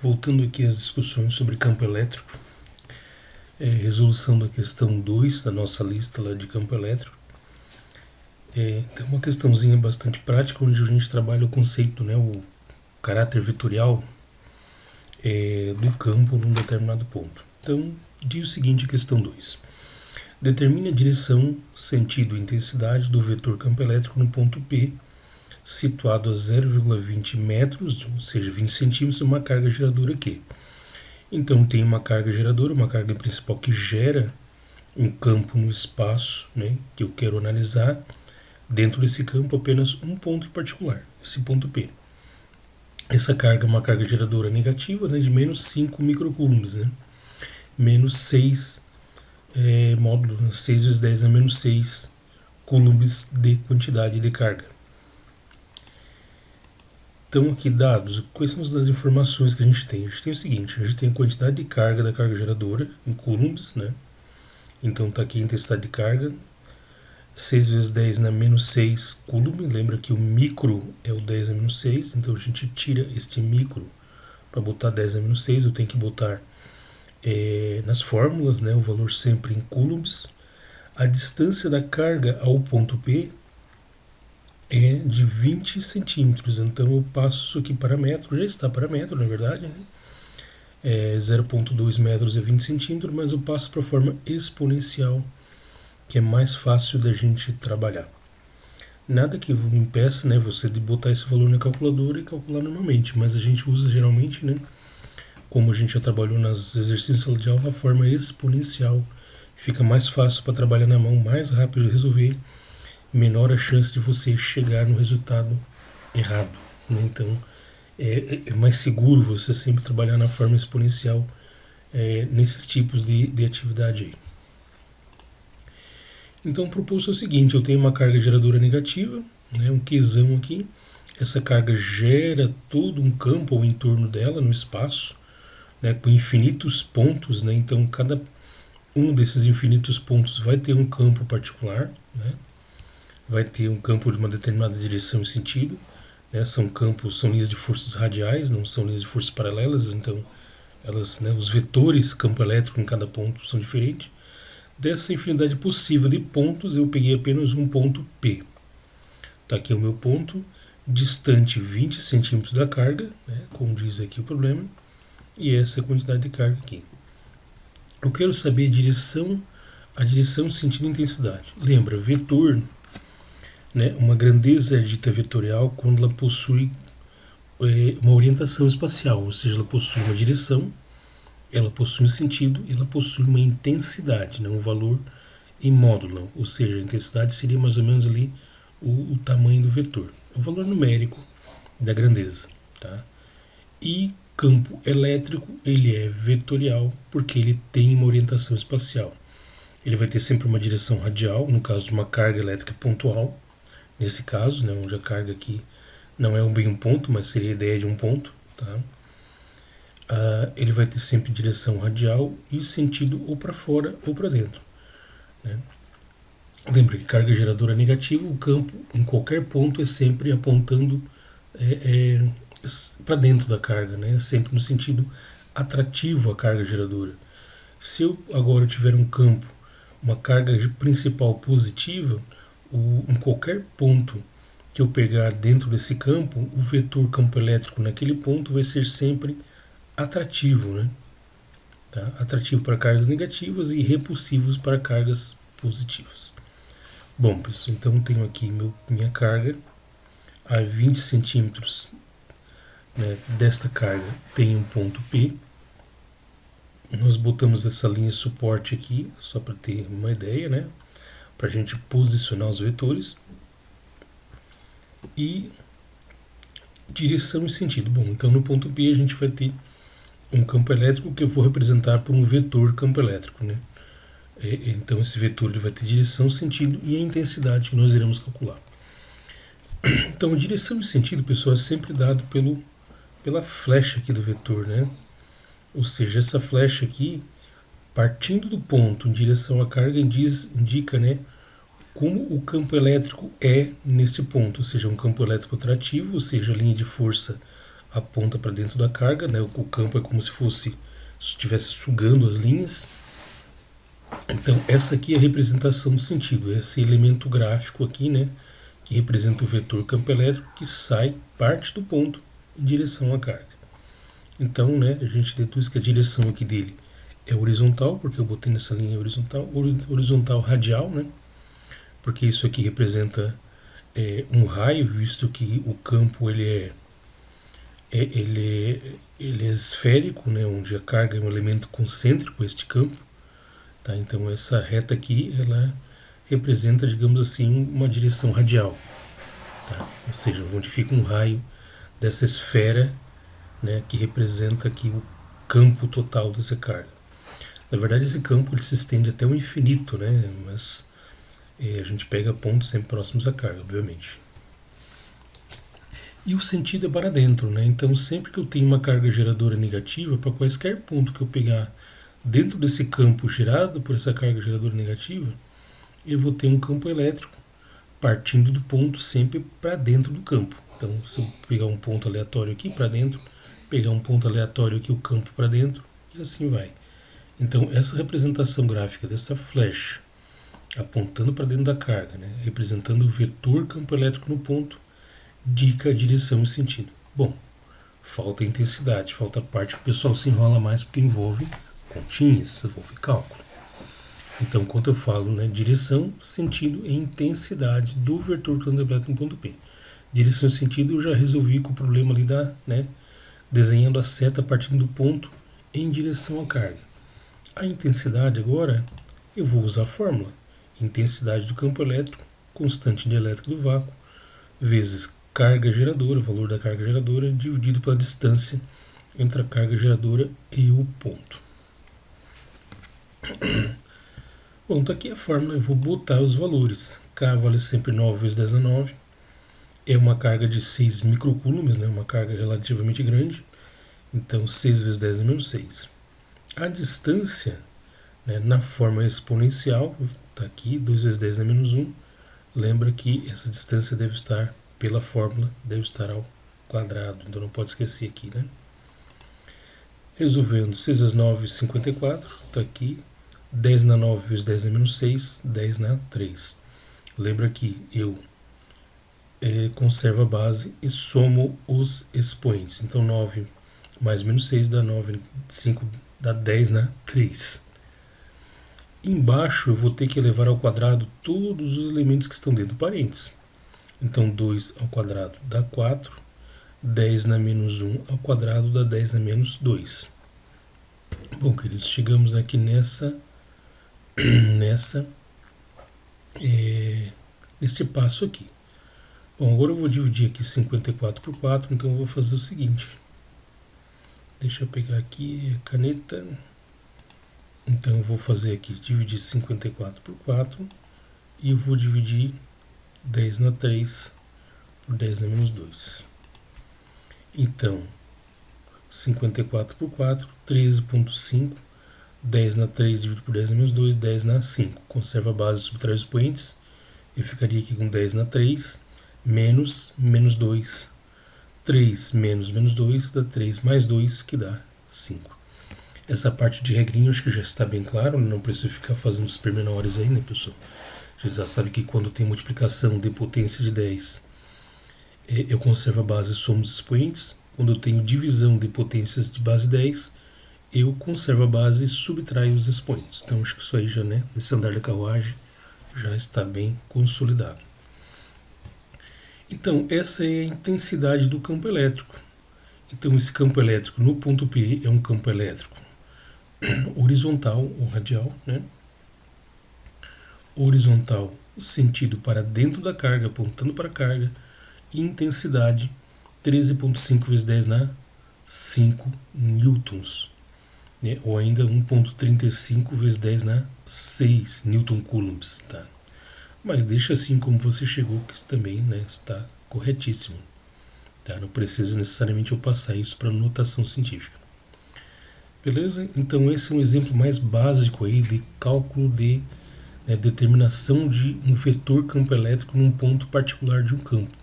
Voltando aqui às discussões sobre campo elétrico, resolução da questão 2 da nossa lista lá de campo elétrico. Tem uma questãozinha bastante prática, onde a gente trabalha o conceito, né, o caráter vetorial do campo num determinado ponto. Então, diz o seguinte, questão 2. Determine a direção, sentido e intensidade do vetor campo elétrico no ponto P, situado a 0,20 metros, ou seja, 20 centímetros, uma carga geradora Q. Então, tem uma carga geradora, uma carga principal que gera um campo no espaço, né, que eu quero analisar. Dentro desse campo, apenas um ponto em particular, esse ponto P. Essa carga é uma carga geradora negativa, né, de menos 5 microcoulombs, né, menos 6 módulo, 6 vezes 10 a menos 6 coulombs de quantidade de carga. Então, aqui dados, quais são as informações que a gente tem? A gente tem o seguinte, a gente tem a quantidade de carga da carga geradora em coulombs, né? Então, está aqui a intensidade de carga, 6 vezes 10 na menos 6 coulomb, lembra que o micro é o 10 a menos 6, então a gente tira este micro para botar 10 a menos 6, eu tenho que botar nas fórmulas, né, o valor sempre em coulombs. A distância da carga ao ponto P é de 20 centímetros, então eu passo isso aqui para metro, já está para metro, na verdade, né? 0,2 metros é 20 centímetros, mas eu passo para a forma exponencial, que é mais fácil da gente trabalhar. Nada que impeça, né, você de botar esse valor na calculadora e calcular normalmente, mas a gente usa geralmente, né, como a gente já trabalhou nos exercícios de aula, a forma exponencial. Fica mais fácil para trabalhar na mão, mais rápido de resolver, menor a chance de você chegar no resultado errado, né? Então, é mais seguro você sempre trabalhar na forma exponencial nesses tipos de atividade aí. Então, o proposto é o seguinte, eu tenho uma carga geradora negativa, né, um Qzão aqui, essa carga gera todo um campo ao entorno dela no espaço, né, com infinitos pontos, né, então cada um desses infinitos pontos vai ter um campo particular, né, vai ter um campo de uma determinada direção e sentido, né, são linhas de forças radiais, não são linhas de forças paralelas, então elas, né, os vetores campo elétrico em cada ponto são diferentes. Dessa infinidade possível de pontos, eu peguei apenas um ponto P. Está aqui o meu ponto, distante 20 centímetros da carga, né, como diz aqui o problema, e essa é a quantidade de carga aqui. Eu quero saber a direção, sentido e intensidade. Lembra, vetor, né, uma grandeza é dita vetorial quando ela possui uma orientação espacial, ou seja, ela possui uma direção, ela possui um sentido e ela possui uma intensidade, né, um valor em módulo, ou seja, a intensidade seria mais ou menos ali o tamanho do vetor, o valor numérico da grandeza, tá? E campo elétrico, ele é vetorial porque ele tem uma orientação espacial. Ele vai ter sempre uma direção radial, no caso de uma carga elétrica pontual, nesse caso, né, onde a carga aqui não é bem um ponto, mas seria a ideia de um ponto, tá? Ele vai ter sempre direção radial e sentido ou para fora ou para dentro, né? Lembra que carga geradora negativa, o campo em qualquer ponto é sempre apontando para dentro da carga, né? Sempre no sentido atrativo à carga geradora. Se eu agora tiver um campo, uma carga principal positiva, em qualquer ponto que eu pegar dentro desse campo, o vetor campo elétrico naquele ponto vai ser sempre atrativo, né? Tá? Atrativo para cargas negativas e repulsivos para cargas positivas. Bom, pessoal, então tenho aqui minha carga a 20 centímetros, né, desta carga tem um ponto P. Nós botamos essa linha de suporte aqui, só para ter uma ideia, né, para a gente posicionar os vetores. E direção e sentido. Bom, então no ponto P a gente vai ter um campo elétrico que eu vou representar por um vetor campo elétrico, né? Então esse vetor ele vai ter direção, sentido e a intensidade que nós iremos calcular. Então a direção e sentido, pessoal, é sempre dado pela flecha aqui do vetor, né? Ou seja, essa flecha aqui, partindo do ponto em direção à carga, indica, né, como o campo elétrico é neste ponto, ou seja, um campo elétrico atrativo, ou seja, linha de força aponta para dentro da carga, né? O campo é como se estivesse sugando as linhas. Então essa aqui é a representação do sentido, esse elemento gráfico aqui, né, que representa o vetor campo elétrico que sai, parte do ponto em direção à carga. Então, né, a gente deduz que a direção aqui dele é horizontal, porque eu botei nessa linha horizontal radial, né, porque isso aqui representa um raio, visto que o campo ele é esférico, né, onde a carga é um elemento concêntrico, este campo. Tá? Então essa reta aqui, ela representa, digamos assim, uma direção radial. Tá? Ou seja, onde fica um raio dessa esfera, né, que representa aqui o campo total dessa carga. Na verdade, esse campo ele se estende até o infinito, né, mas a gente pega pontos sempre próximos à carga, obviamente. E o sentido é para dentro, né? Então sempre que eu tenho uma carga geradora negativa, para quaisquer ponto que eu pegar dentro desse campo gerado por essa carga geradora negativa, eu vou ter um campo elétrico partindo do ponto sempre para dentro do campo. Então, se eu pegar um ponto aleatório aqui para dentro, pegar um ponto aleatório aqui, o campo para dentro, e assim vai. Então, essa representação gráfica dessa flecha apontando para dentro da carga, né, representando o vetor campo elétrico no ponto, indica a direção e sentido. Bom, falta intensidade, falta a parte que o pessoal se enrola mais porque envolve continhas, envolve cálculo. Então, quando eu falo, né, direção, sentido e intensidade do vetor campo elétrico no ponto P. Direção e sentido eu já resolvi com o problema ali né, desenhando a seta partindo do ponto em direção à carga. A intensidade agora, eu vou usar a fórmula. Intensidade do campo elétrico, constante de elétrica do vácuo, vezes carga geradora, o valor da carga geradora, dividido pela distância entre a carga geradora e o ponto. Bom, tá aqui a fórmula, eu vou botar os valores. K vale sempre 9 vezes 10 a 9. É uma carga de 6 microcoulombs, né, uma carga relativamente grande. Então 6 vezes 10 é menos 6. A distância, né, na forma exponencial, está aqui, 2 vezes 10 é menos 1. Lembra que essa distância deve estar, pela fórmula, deve estar ao quadrado. Então não pode esquecer aqui, né? Resolvendo, 6 vezes 9, 54. Está aqui. 10 na 9 vezes 10 é menos 6. 10 na 3. Lembra que eu conservo a base e somo os expoentes. Então 9 mais menos 6 dá 9. 5 dá 10 na 3. Embaixo eu vou ter que elevar ao quadrado todos os elementos que estão dentro do parênteses. Então 2 ao quadrado dá 4, 10 na menos 1 ao quadrado dá 10 na menos 2. Bom, queridos, chegamos aqui nesse passo aqui. Bom, agora eu vou dividir aqui 54 por 4, então eu vou fazer o seguinte. Deixa eu pegar aqui a caneta. Então eu vou fazer aqui, dividir 54 por 4 e eu vou dividir 10 na 3 por 10 na menos 2. Então, 54 por 4, 13,5, 10 na 3 dividido por 10 na menos 2, 10 na 5. Conserva a base e subtrai os expoentes. Eu ficaria aqui com 10 na 3, menos 2. 3 menos 2 dá 3 mais 2, que dá 5. Essa parte de regrinha acho que já está bem claro, não preciso ficar fazendo os pormenores aí, né, pessoal? A gente já sabe que quando tem multiplicação de potência de 10, eu conservo a base e somo os expoentes. Quando eu tenho divisão de potências de base 10, eu conservo a base e subtraio os expoentes. Então acho que isso aí já, né, nesse andar da carruagem, já está bem consolidado. Então, essa é a intensidade do campo elétrico. Então, esse campo elétrico no ponto P é um campo elétrico horizontal ou radial, né? Horizontal, sentido para dentro da carga, apontando para a carga, e intensidade 13,5 vezes 10 na 5 newtons, né? Ou ainda 1,35 vezes 10 na 6 newton coulombs, tá? Mas deixa assim como você chegou, que isso também, né, está corretíssimo. Tá? Não precisa necessariamente eu passar isso para notação científica. Beleza? Então esse é um exemplo mais básico aí de cálculo de determinação de um vetor campo elétrico num ponto particular de um campo.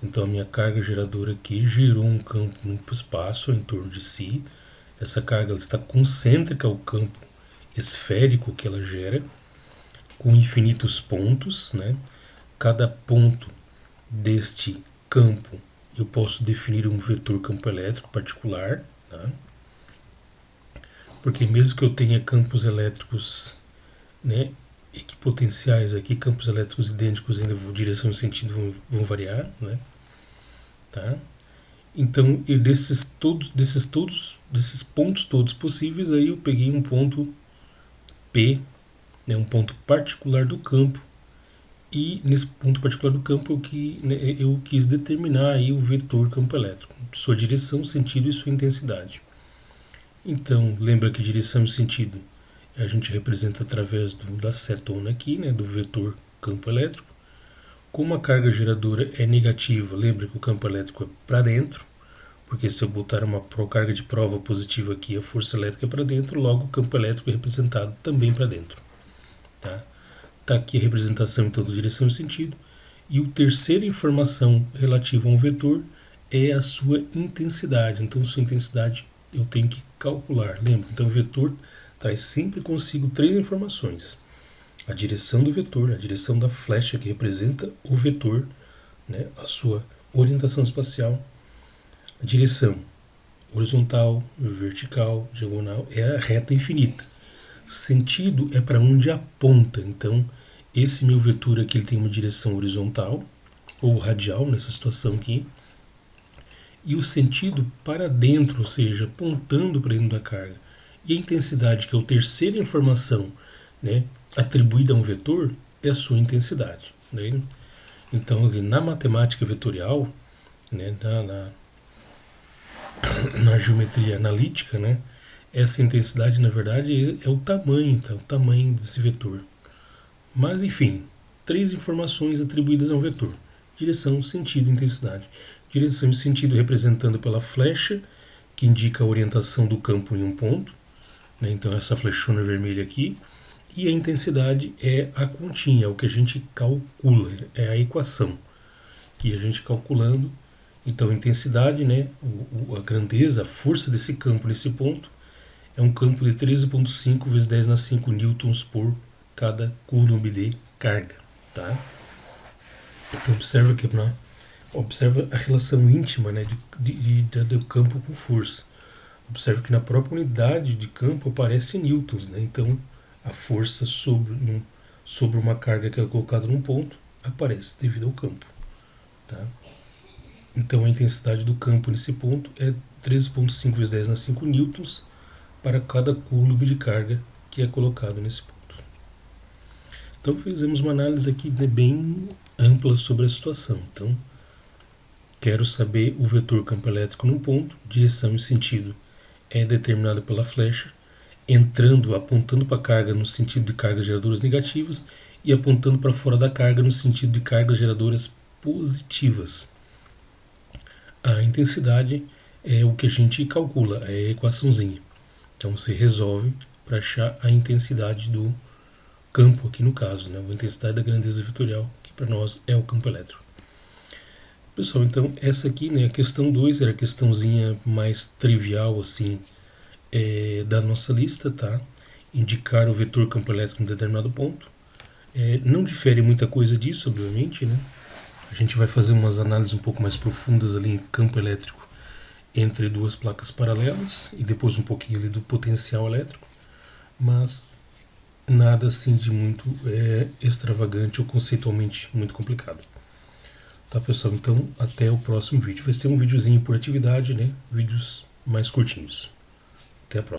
Então a minha carga geradora aqui gerou um campo no espaço em torno de si. Essa carga ela está concêntrica ao campo esférico que ela gera, com infinitos pontos, né? Cada ponto deste campo eu posso definir um vetor campo elétrico particular, tá? Porque mesmo que eu tenha campos elétricos, né, equipotenciais aqui, campos elétricos idênticos ainda direção e sentido vão variar, né? Tá? Então, desses pontos todos possíveis, aí eu peguei um ponto P, né, um ponto particular do campo, e nesse ponto particular do campo eu quis determinar aí o vetor campo elétrico, sua direção, sentido e sua intensidade. Então, lembra que direção e sentido a gente representa através da cetona aqui, né, do vetor campo elétrico. Como a carga geradora é negativa, lembra que o campo elétrico é para dentro, porque se eu botar uma carga de prova positiva aqui, a força elétrica é para dentro, logo o campo elétrico é representado também para dentro. Tá? Tá aqui a representação então da direção e sentido. E a terceira informação relativa a um vetor é a sua intensidade. Então, sua intensidade eu tenho que calcular. Lembra? Então, o vetor traz sempre consigo três informações: a direção do vetor, a direção da flecha que representa o vetor, né, a sua orientação espacial, a direção horizontal, vertical, diagonal, é a reta infinita. Sentido é para onde aponta. Então, esse meu vetor aqui ele tem uma direção horizontal ou radial nessa situação aqui, e o sentido para dentro, ou seja, apontando para dentro da carga. E a intensidade, que é a terceira informação, né, atribuída a um vetor, é a sua intensidade. Né? Então, assim, na matemática vetorial, né, na geometria analítica, né, essa intensidade, na verdade, é o tamanho, tá? O tamanho desse vetor. Mas, enfim, três informações atribuídas a um vetor: direção, sentido e intensidade. Direção e sentido representando pela flecha, que indica a orientação do campo em um ponto, né? Então, essa flechona vermelha aqui. E a intensidade é a continha, é o que a gente calcula, é a equação que a gente calculando. Então, a intensidade, né, a grandeza, a força desse campo nesse ponto, é um campo de 13,5 vezes 10 na 5 newtons por cada coulomb de carga. Tá? Então, observa a relação íntima, né, do campo com força. Observe que na própria unidade de campo aparece newtons, né? Então, a força sobre uma carga que é colocada num ponto aparece devido ao campo. Tá? Então, a intensidade do campo nesse ponto é 13,5 vezes 10 na 5 newtons para cada coulomb de carga que é colocado nesse ponto. Então, fizemos uma análise aqui, né, bem ampla sobre a situação. Então, quero saber o vetor campo elétrico num ponto, direção e sentido é determinado pela flecha, apontando para a carga no sentido de cargas geradoras negativas e apontando para fora da carga no sentido de cargas geradoras positivas. A intensidade é o que a gente calcula, é a equaçãozinha. Então você resolve para achar a intensidade do campo aqui no caso, né? A intensidade da grandeza vetorial, que para nós é o campo elétrico. Pessoal, então essa aqui, né, a questão 2 era a questãozinha mais trivial assim, da nossa lista, tá? Indicar o vetor campo elétrico em determinado ponto. Não difere muita coisa disso, obviamente, né? A gente vai fazer umas análises um pouco mais profundas ali em campo elétrico entre duas placas paralelas e depois um pouquinho ali do potencial elétrico, mas nada assim de muito extravagante ou conceitualmente muito complicado. Tá, pessoal? Então, até o próximo vídeo. Vai ser um videozinho por atividade, né? Vídeos mais curtinhos. Até a próxima.